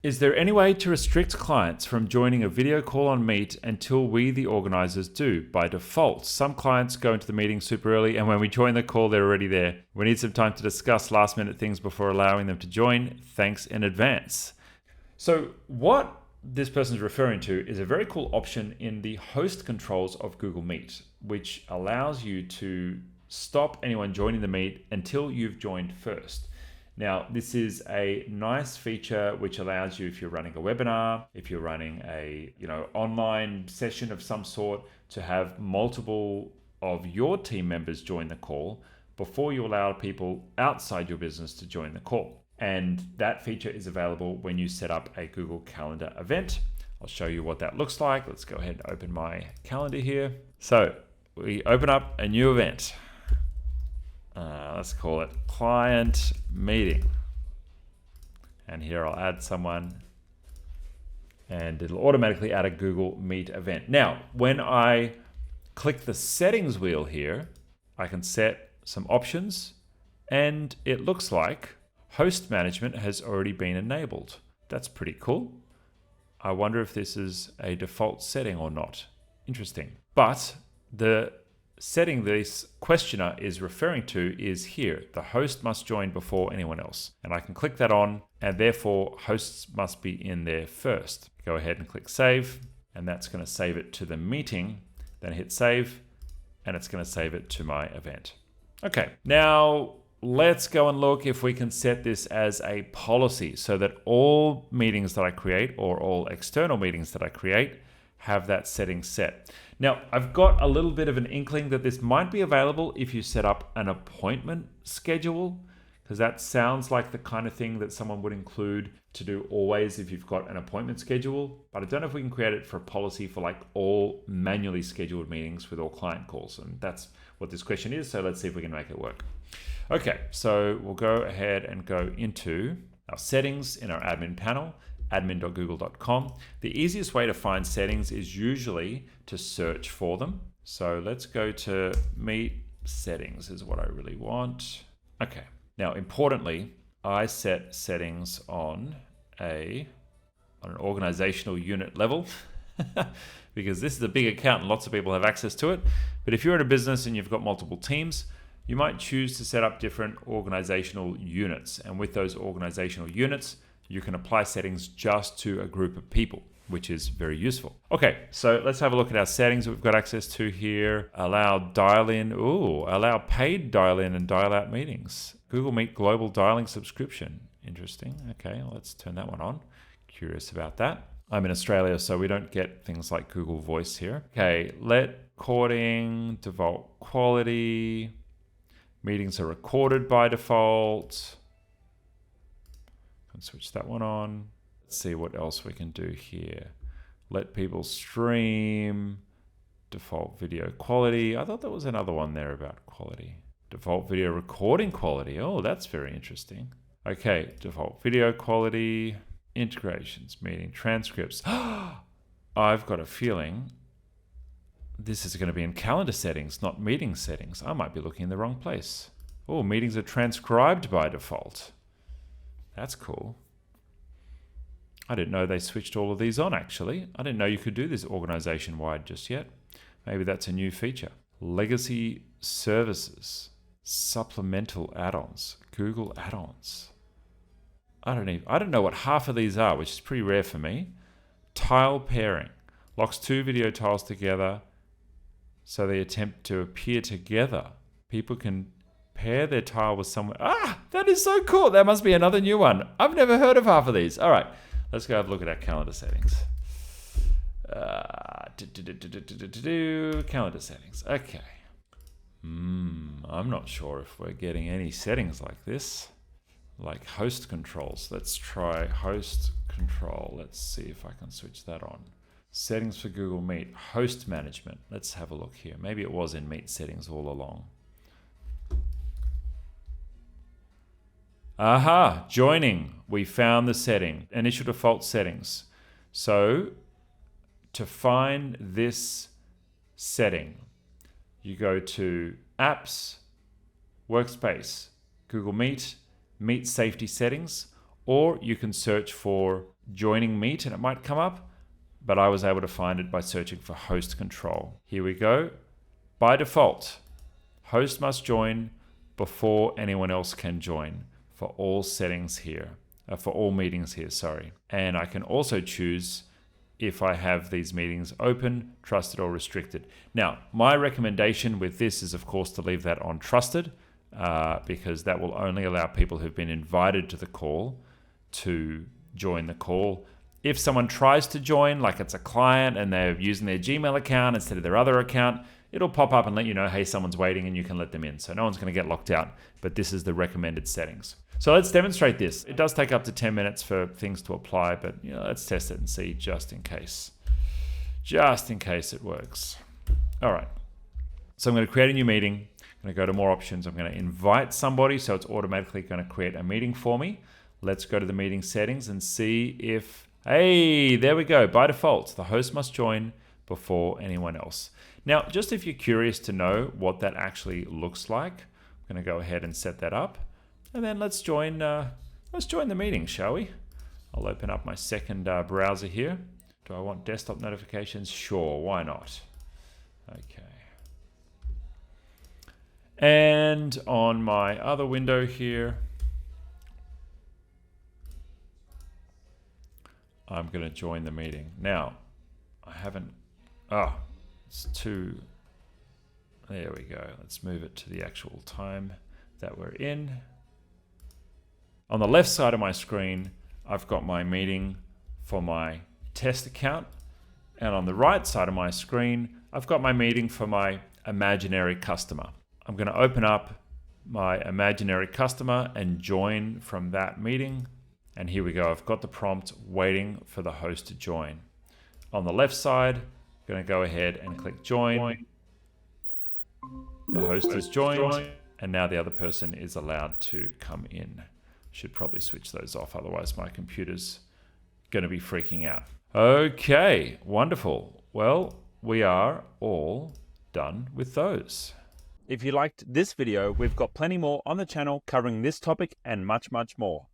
Is there any way to restrict clients from joining a video call on Meet until we, the organizers, do? By default, some clients go into the meeting super early, and when we join the call, they're already there. We need some time to discuss last-minute things before allowing them to join. Thanks in advance. So what this person is referring to is a very cool option in the host controls of Google Meet, which allows you to stop anyone joining the Meet until you've joined first. Now, this is a nice feature which allows you, if you're running a webinar, if you're running a online session of some sort, to have multiple of your team members join the call before you allow people outside your business to join the call. And that feature is available when you set up a Google Calendar event. I'll show you what that looks like. Let's go ahead and open my calendar here. So we open up a new event. Let's call it client meeting. And here I'll add someone and it'll automatically add a Google Meet event. Now, when I click the settings wheel here, I can set some options and it looks like host management has already been enabled. That's pretty cool. I wonder if this is a default setting or not. Interesting. But the setting this questioner is referring to is here. The host must join before anyone else. And I can click that on, and therefore hosts must be in there first. Go ahead and click save, and that's going to save it to the meeting. Then hit save, and it's going to save it to my event. Okay, now let's go and look if we can set this as a policy so that all meetings that I create, or all external meetings that I create, have that setting set. Now, I've got a little bit of an inkling that this might be available if you set up an appointment schedule, because that sounds like the kind of thing that someone would include to do always if you've got an appointment schedule. But I don't know if we can create it for a policy for like all manually scheduled meetings with all client calls. And that's what this question is. So let's see if we can make it work. Okay, so we'll go ahead and go into our settings in our admin panel, admin.google.com. The easiest way to find settings is usually to search for them. So let's go to Meet settings is what I really want. Okay, now importantly, I set settings on an organizational unit level because this is a big account and lots of people have access to it. But if you're in a business and you've got multiple teams, you might choose to set up different organizational units. And with those organizational units, you can apply settings just to a group of people, which is very useful. Okay, so let's have a look at our settings that we've got access to here. Allow dial-in, allow paid dial-in and dial-out meetings. Google Meet Global Dialing Subscription. Interesting. Okay, let's turn that one on. Curious about that. I'm in Australia, so we don't get things like Google Voice here. Okay, let recording, default quality. Meetings are recorded by default. Can switch that one on. Let's see what else we can do here. Let people stream. Default video quality. I thought there was another one there about quality. Default video recording quality. Oh, that's very interesting. Okay, default video quality. Integrations, meeting transcripts. I've got a feeling this is going to be in calendar settings, not meeting settings. I might be looking in the wrong place. Oh, meetings are transcribed by default. That's cool. I didn't know they switched all of these on, actually. I didn't know you could do this organization-wide just yet. Maybe that's a new feature. Legacy services, supplemental add-ons, Google add-ons. I don't know what half of these are, which is pretty rare for me. Tile pairing. Locks two video tiles together so they attempt to appear together. People can pair their tile with someone. Ah, that is so cool. That must be another new one. I've never heard of half of these. All right, let's go have a look at our calendar settings. Calendar settings. Okay. I'm not sure if we're getting any settings like this, like host controls. Let's try host control. Let's see if I can switch that on. Settings for Google Meet, host management. Let's have a look here. Maybe it was in Meet settings all along. Aha, joining. We found the setting, initial default settings. So to find this setting, you go to Apps, Workspace, Google Meet, Meet Safety Settings, or you can search for joining Meet and it might come up, but I was able to find it by searching for host control. Here we go. By default, host must join before anyone else can join for all settings here, for all meetings here, sorry. And I can also choose if I have these meetings open, trusted or restricted. Now, my recommendation with this is of course to leave that on trusted because that will only allow people who've been invited to the call to join the call. If someone tries to join, like it's a client and they're using their Gmail account instead of their other account, it'll pop up and let you know, hey, someone's waiting, and you can let them in. So no one's going to get locked out, but this is the recommended settings. So let's demonstrate this. It does take up to 10 minutes for things to apply, but let's test it and see just in case. Just in case it works. All right. So I'm going to create a new meeting. I'm going to go to more options. I'm going to invite somebody, so it's automatically going to create a meeting for me. Let's go to the meeting settings and see if, hey, there we go. By default, the host must join before anyone else. Now, just if you're curious to know what that actually looks like, I'm going to go ahead and set that up. And then let's join the meeting, shall we? I'll open up my second browser here. Do I want desktop notifications? Sure, why not? Okay. And on my other window here, I'm going to join the meeting. Now, I haven't, it's too, there we go. Let's move it to the actual time that we're in. On the left side of my screen, I've got my meeting for my test account. And on the right side of my screen, I've got my meeting for my imaginary customer. I'm going to open up my imaginary customer and join from that meeting. And here we go. I've got the prompt waiting for the host to join. On the left side, I'm going to go ahead and click join. The host has joined, and now the other person is allowed to come in. Should probably switch those off, otherwise my computer's going to be freaking out. Okay, wonderful. Well, we are all done with those. If you liked this video, we've got plenty more on the channel covering this topic and much, much more.